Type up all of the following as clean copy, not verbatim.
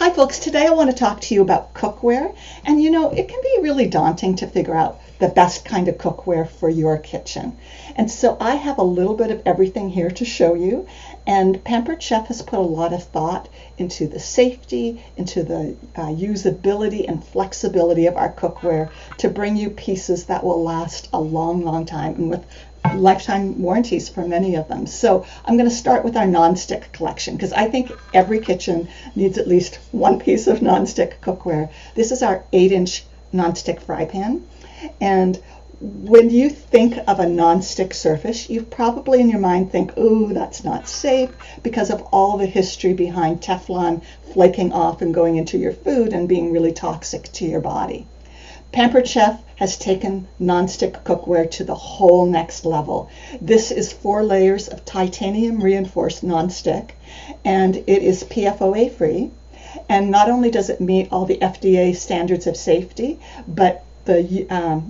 Hi folks, today I want to talk to you about cookware, and you know, it can be really daunting to figure out the best kind of cookware for your kitchen. And so I have a little bit of everything here to show you, and Pampered Chef has put a lot of thought into the safety, into the usability and flexibility of our cookware to bring you pieces that will last a long, long time and with lifetime warranties for many of them. So I'm going to start with our nonstick collection because I think every kitchen needs at least one piece of nonstick cookware. This is our 8-inch nonstick fry pan, and when you think of a nonstick surface, you probably in your mind think, ooh, that's not safe because of all the history behind Teflon flaking off and going into your food and being really toxic to your body. Pampered Chef has taken nonstick cookware to the whole next level. This is 4 layers of titanium reinforced nonstick, and it is PFOA free. And not only does it meet all the FDA standards of safety, but the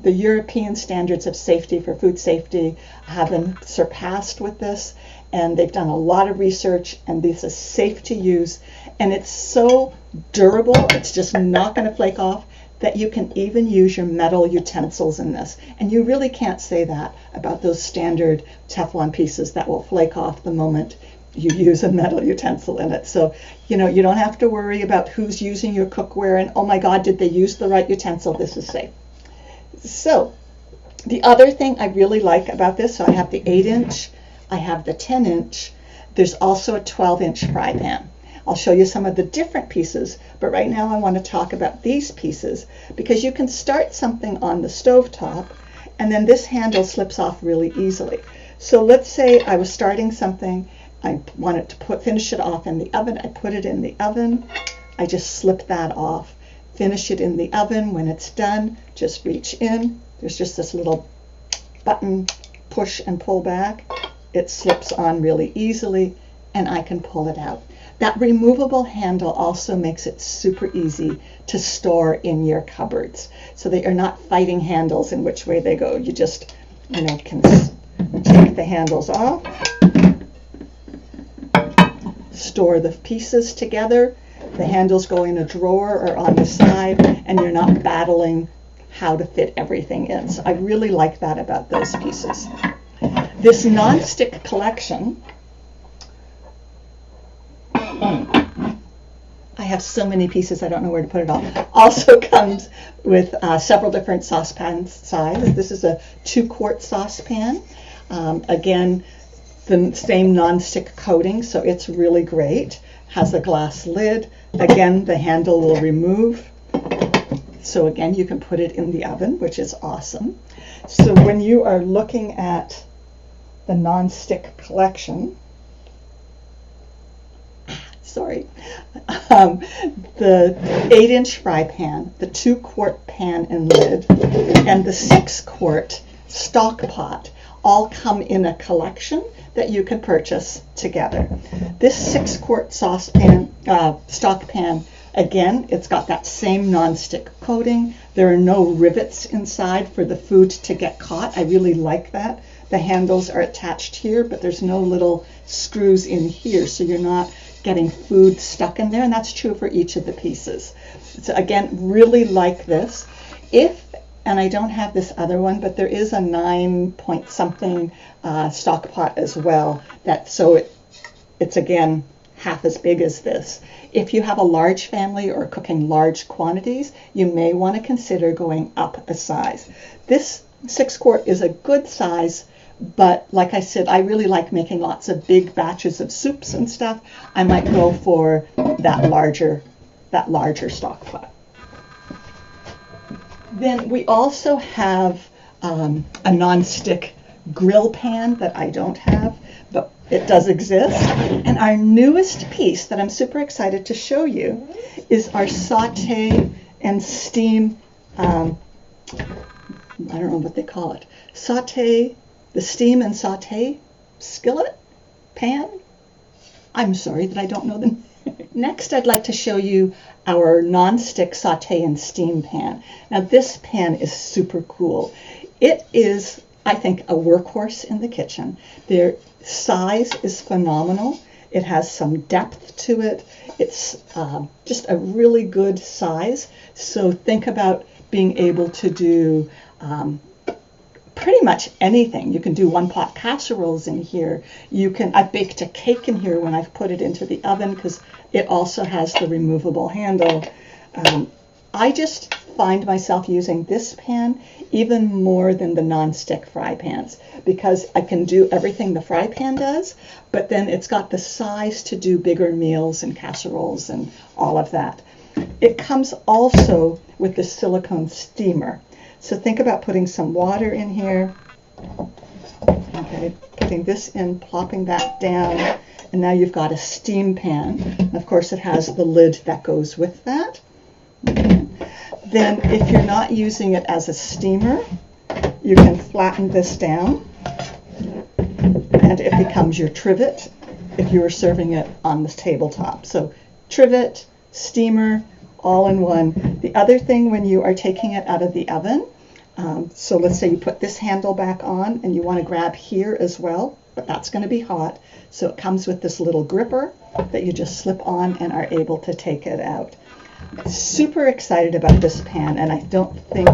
European standards of safety for food safety have been surpassed with this, and they've done a lot of research, and this is safe to use, and it's so durable, it's just not going to flake off, that you can even use your metal utensils in this. And you really can't say that about those standard Teflon pieces that will flake off the moment you use a metal utensil in it. So, you know, you don't have to worry about who's using your cookware and, oh my God, did they use the right utensil? This is safe. So, the other thing I really like about this, so I have the 8-inch, I have the 10-inch, there's also a 12-inch fry pan. I'll show you some of the different pieces, but right now I want to talk about these pieces because you can start something on the stovetop and then this handle slips off really easily. So let's say I was starting something, I wanted to finish it off in the oven, I put it in the oven, I just slip that off, finish it in the oven. When it's done, just reach in, there's just this little button, push and pull back, it slips on really easily and I can pull it out. That removable handle also makes it super easy to store in your cupboards. So they are not fighting handles in which way they go. You just, you know, can take the handles off, store the pieces together. The handles go in a drawer or on the side, and you're not battling how to fit everything in. So I really like that about those pieces. This nonstick collection, I have so many pieces, I don't know where to put it all. Also comes with several different saucepan sizes. This is a 2-quart saucepan. Again, the same nonstick coating, so it's really great. Has a glass lid. Again, the handle will remove. So again, you can put it in the oven, which is awesome. So when you are looking at the nonstick collection, the 8-inch fry pan, the 2-quart pan and lid, and the 6-quart stock pot all come in a collection that you can purchase together. This 6-quart saucepan, stock pan, again, it's got that same nonstick coating. There are no rivets inside for the food to get caught. I really like that. The handles are attached here, but there's no little screws in here, so you're not getting food stuck in there, and that's true for each of the pieces. So again, really like this. And I don't have this other one, but there is a 9-point-something stock pot as well, it's again half as big as this. If you have a large family or cooking large quantities, you may want to consider going up a size. This 6-quart is a good size, but like I said, I really like making lots of big batches of soups and stuff. I might go for that larger stock pot. Then we also have a nonstick grill pan that I don't have, but it does exist. And our newest piece that I'm super excited to show you is our Saute and Steam, I don't know what they call it, the steam and saute skillet pan. I'm sorry that I don't know them. Next, I'd like to show you our nonstick saute and steam pan. Now this pan is super cool. It is, I think, a workhorse in the kitchen. Their size is phenomenal. It has some depth to it. It's just a really good size. So think about being able to do pretty much anything. You can do one-pot casseroles in here. I've baked a cake in here when I've put it into the oven because it also has the removable handle. I just find myself using this pan even more than the nonstick fry pans because I can do everything the fry pan does, but then it's got the size to do bigger meals and casseroles and all of that. It comes also with the silicone steamer. So think about putting some water in here. Okay, putting this in, plopping that down, and now you've got a steam pan. And of course, it has the lid that goes with that. Okay. Then if you're not using it as a steamer, you can flatten this down, and it becomes your trivet if you were serving it on the tabletop. So trivet, steamer, all in one. The other thing when you are taking it out of the oven, so let's say you put this handle back on and you want to grab here as well, but that's going to be hot. So it comes with this little gripper that you just slip on and are able to take it out. Super excited about this pan, and I don't think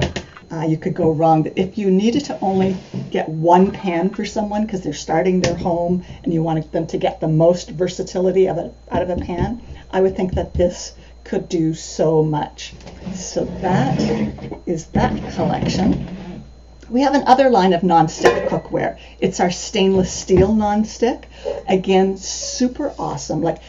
you could go wrong. If you needed to only get one pan for someone because they're starting their home and you wanted them to get the most versatility out of a pan, I would think that this could do so much. So that is that collection. We have another line of nonstick cookware. It's our stainless steel nonstick. Again, super awesome. Like,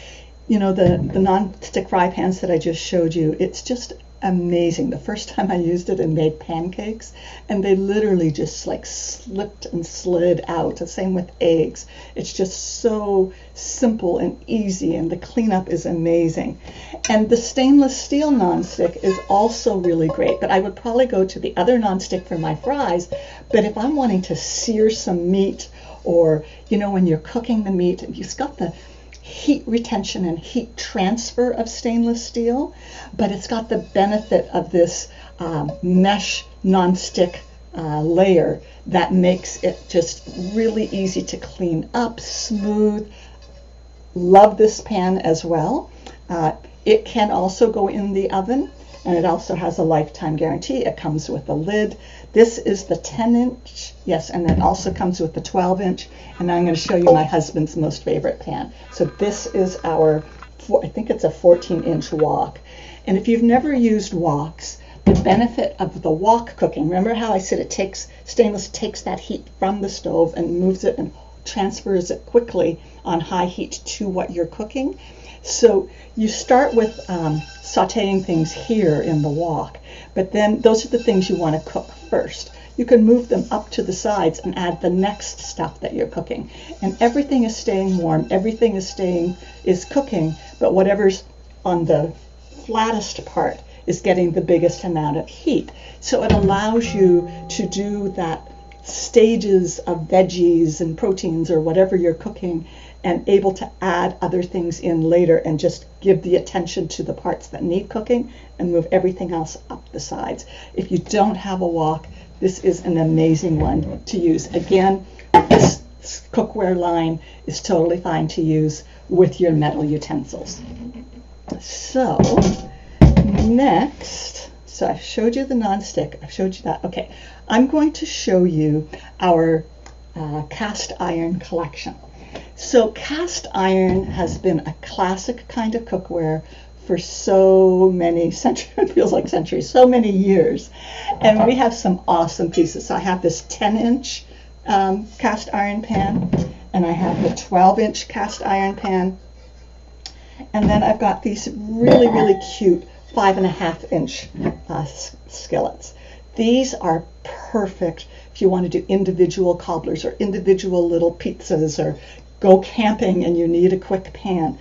you know, the nonstick fry pans that I just showed you, it's just amazing. The first time I used it and made pancakes, and they literally just like slipped and slid out. The same with eggs. It's just so simple and easy, and the cleanup is amazing. And the stainless steel nonstick is also really great, but I would probably go to the other nonstick for my fries. But if I'm wanting to sear some meat, or, you know, when you're cooking the meat, and you've got the heat retention and heat transfer of stainless steel, but it's got the benefit of this mesh nonstick layer that makes it just really easy to clean up, smooth. Love this pan as well. It can also go in the oven, and it also has a lifetime guarantee. It comes with a lid. This is the 10-inch, yes, and then also comes with the 12-inch. And now I'm going to show you my husband's most favorite pan. So this is our, I think it's a 14-inch wok. And if you've never used woks, the benefit of the wok cooking, remember how I said stainless takes that heat from the stove and moves it and transfers it quickly on high heat to what you're cooking? So you start with sauteing things here in the wok, but then those are the things you want to cook first. You can move them up to the sides and add the next stuff that you're cooking. And everything is staying warm, everything is cooking, but whatever's on the flattest part is getting the biggest amount of heat. So it allows you to do that stages of veggies and proteins or whatever you're cooking, and able to add other things in later and just give the attention to the parts that need cooking and move everything else up the sides. If you don't have a wok, this is an amazing one to use. Again, this cookware line is totally fine to use with your metal utensils. So next, so I've showed you the nonstick, I've showed you that. Okay, I'm going to show you our cast iron collection. So cast iron has been a classic kind of cookware for so many centuries, it feels like centuries, so many years. And we have some awesome pieces. So I have this 10-inch cast iron pan, and I have the 12-inch cast iron pan. And then I've got these really, really cute 5.5-inch skillets. These are perfect if you want to do individual cobblers or individual little pizzas, or go camping and you need a quick pan.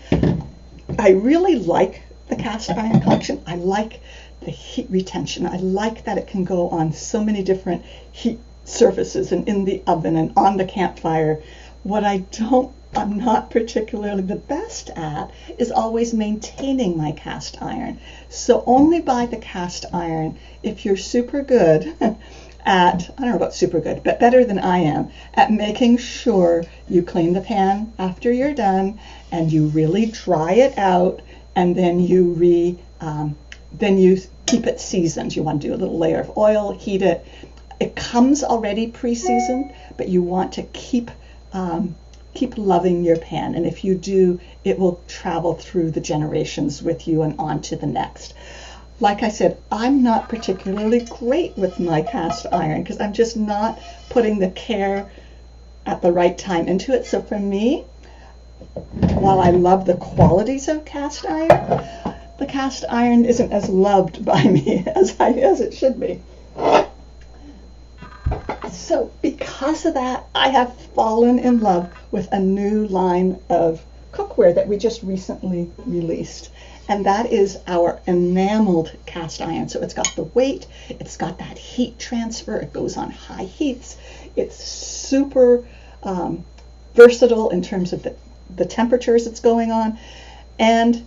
I really like the cast iron collection. I like the heat retention. I like that it can go on so many different heat surfaces and in the oven and on the campfire. What I'm not particularly the best at is always maintaining my cast iron. So only buy the cast iron if you're super good at, I don't know about super good, but better than I am, at making sure you clean the pan after you're done and you really dry it out, and then you keep it seasoned. You want to do a little layer of oil, heat it. It comes already pre-seasoned, but you want to keep loving your pan, and if you do, it will travel through the generations with you and on to the next. Like I said, I'm not particularly great with my cast iron because I'm just not putting the care at the right time into it. So for me, while I love the qualities of cast iron, the cast iron isn't as loved by me as it should be. So because of that, I have fallen in love with a new line of cookware that we just recently released. And that is our enameled cast iron. So it's got the weight, it's got that heat transfer, it goes on high heats. It's super versatile in terms of the temperatures it's going on. And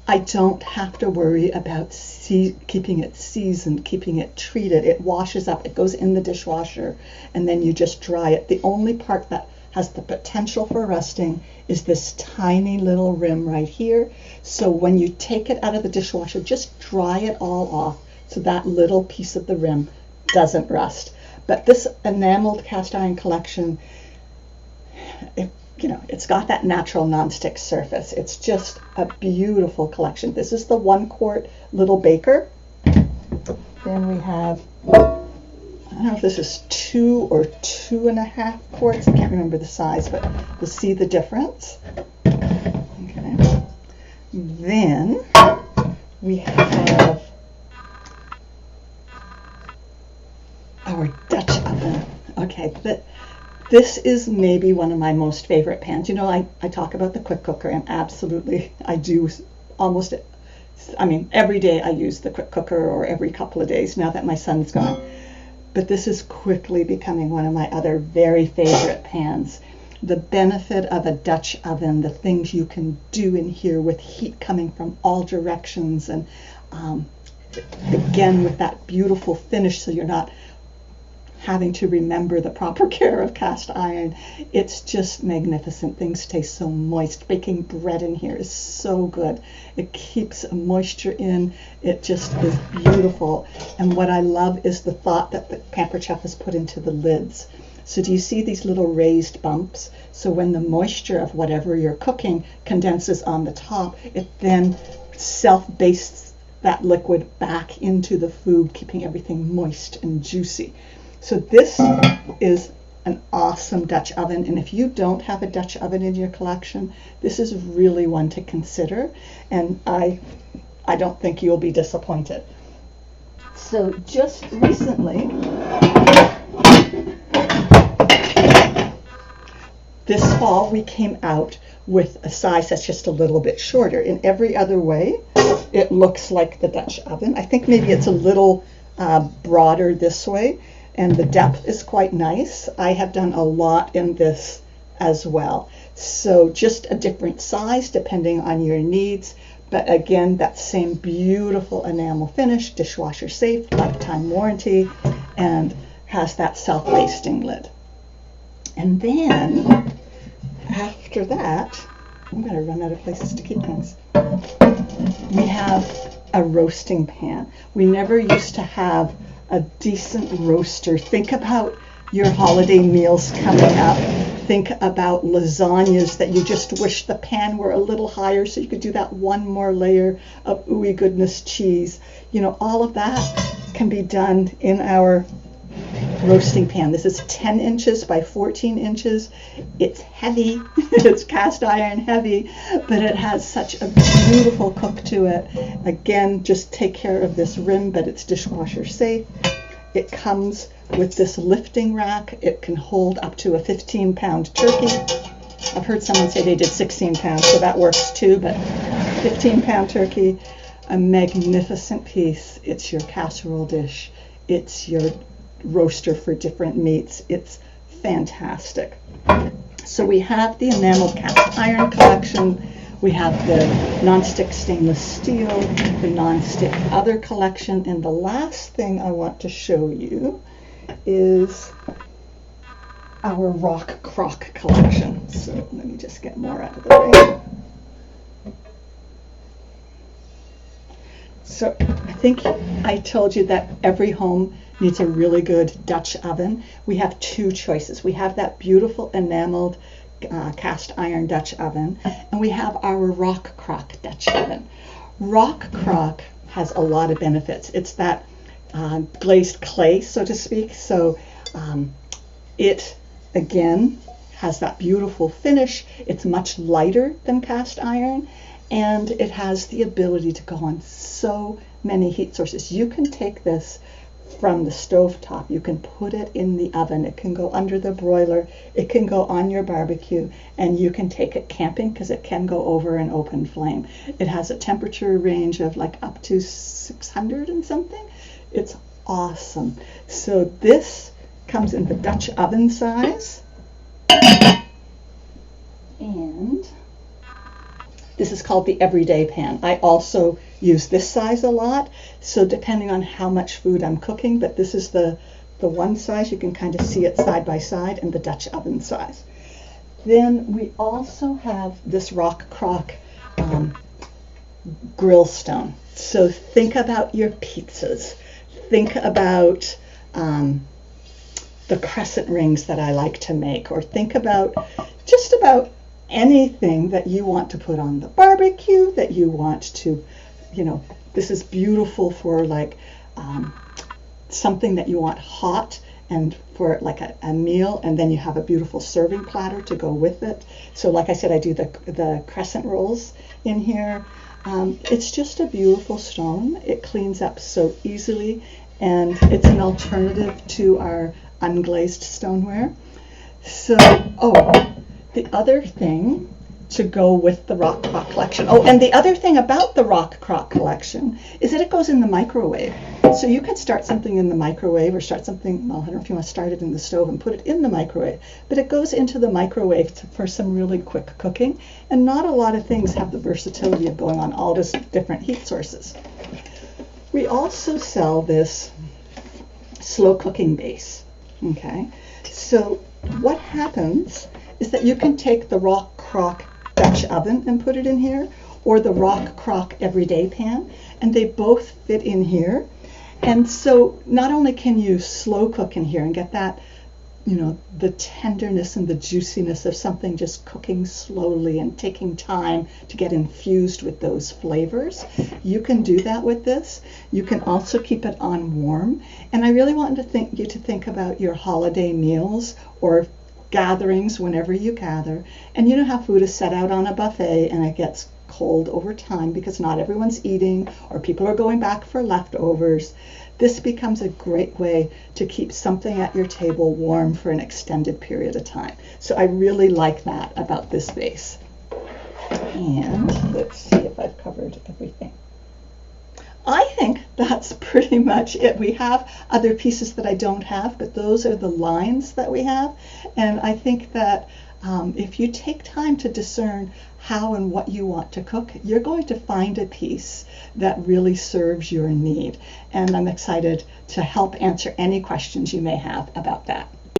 I don't have to worry about keeping it seasoned, keeping it treated. It washes up, it goes in the dishwasher, and then you just dry it. The only part that has the potential for rusting is this tiny little rim right here. So when you take it out of the dishwasher, just dry it all off so that little piece of the rim doesn't rust. But this enameled cast iron collection, it's got that natural nonstick surface. It's just a beautiful collection. This is the 1 quart little baker. Then we have, I don't know if this is 2 or 2.5 quarts. I can't remember the size, but you'll see the difference. Okay. Then we have our Dutch oven. Okay, this is maybe one of my most favorite pans. I talk about the quick cooker, and absolutely I do every day I use the quick cooker, or every couple of days now that my son's gone. But this is quickly becoming one of my other very favorite pans. The benefit of a Dutch oven, the things you can do in here with heat coming from all directions, and again with that beautiful finish, so you're not having to remember the proper care of cast iron. It's just magnificent. Things taste so moist. Baking bread in here is so good. It keeps moisture in. It just is beautiful. And what I love is the thought that the Pampered Chef has put into the lids. So do you see these little raised bumps? So when the moisture of whatever you're cooking condenses on the top, it then self-bastes that liquid back into the food, keeping everything moist and juicy. So this is an awesome Dutch oven, and if you don't have a Dutch oven in your collection, this is really one to consider, and I don't think you'll be disappointed. So just recently, this fall, we came out with a size that's just a little bit shorter. In every other way, it looks like the Dutch oven. I think maybe it's a little broader this way, and the depth is quite nice. I have done a lot in this as well. So just a different size depending on your needs. But again, that same beautiful enamel finish, dishwasher safe, lifetime warranty, and has that self-basting lid. And then after that, I'm going to run out of places to keep things. We have a roasting pan. We never used to have a decent roaster. Think about your holiday meals coming up. Think about lasagnas that you just wish the pan were a little higher so you could do that one more layer of ooey goodness cheese. All of that can be done in our roasting pan. This is 10 inches by 14 inches. It's heavy. It's cast iron heavy, but it has such a beautiful cook to it. Again, just take care of this rim, but it's dishwasher safe. It comes with this lifting rack. It can hold up to a 15-pound turkey. I've heard someone say they did 16 pounds, so that works too, but 15-pound turkey, a magnificent piece. It's your casserole dish. It's your roaster for different meats. It's fantastic. So we have the enameled cast iron collection. We have the nonstick stainless steel, the nonstick other collection, and the last thing I want to show you is our rock crock collection. So let me just get more out of the way. So I think I told you that every home needs a really good Dutch oven. We have two choices. We have that beautiful enameled cast iron Dutch oven, and we have our rock crock Dutch oven. Rock crock has a lot of benefits. It's that glazed clay, so to speak. So it again has that beautiful finish. It's much lighter than cast iron, and it has the ability to go on so many heat sources. You can take this from the stove top, you can put it in the oven, it can go under the broiler, it can go on your barbecue, and you can take it camping because it can go over an open flame. It has a temperature range of like up to 600 and something. It's awesome. So this comes in the Dutch oven size, and this is called the everyday pan. I also use this size a lot, so depending on how much food I'm cooking, but this is the one size, you can kind of see it side by side, and the Dutch oven size. Then we also have this rock crock Grillstone. So think about your pizzas. Think about the crescent rings that I like to make, or think about just about anything that you want to put on the barbecue, that you want to, this is beautiful for like something that you want hot and for like a meal, and then you have a beautiful serving platter to go with it. So like I said, I do the crescent rolls in here. It's just a beautiful stone. It cleans up so easily, and it's an alternative to our unglazed stoneware. So, the other thing to go with the rock crock collection. And the other thing about the rock crock collection is that it goes in the microwave. So you can start something in the microwave, or start something, well, I don't know if you want to start it in the stove and put it in the microwave, but it goes into the microwave for some really quick cooking. And not a lot of things have the versatility of going on all these different heat sources. We also sell this slow cooking base. Okay, so what happens is that you can take the rock crock Dutch oven and put it in here, or the rock crock everyday pan, and they both fit in here. And so not only can you slow cook in here and get that, the tenderness and the juiciness of something just cooking slowly and taking time to get infused with those flavors. You can do that with this. You can also keep it on warm. And I really want you to think about your holiday meals or gatherings whenever you gather. And you know how food is set out on a buffet and it gets cold over time because not everyone's eating, or people are going back for leftovers. This becomes a great way to keep something at your table warm for an extended period of time. So I really like that about this base. And let's see if I've covered everything. I think that's pretty much it. We have other pieces that I don't have, but those are the lines that we have. And I think that if you take time to discern how and what you want to cook, you're going to find a piece that really serves your need. And I'm excited to help answer any questions you may have about that.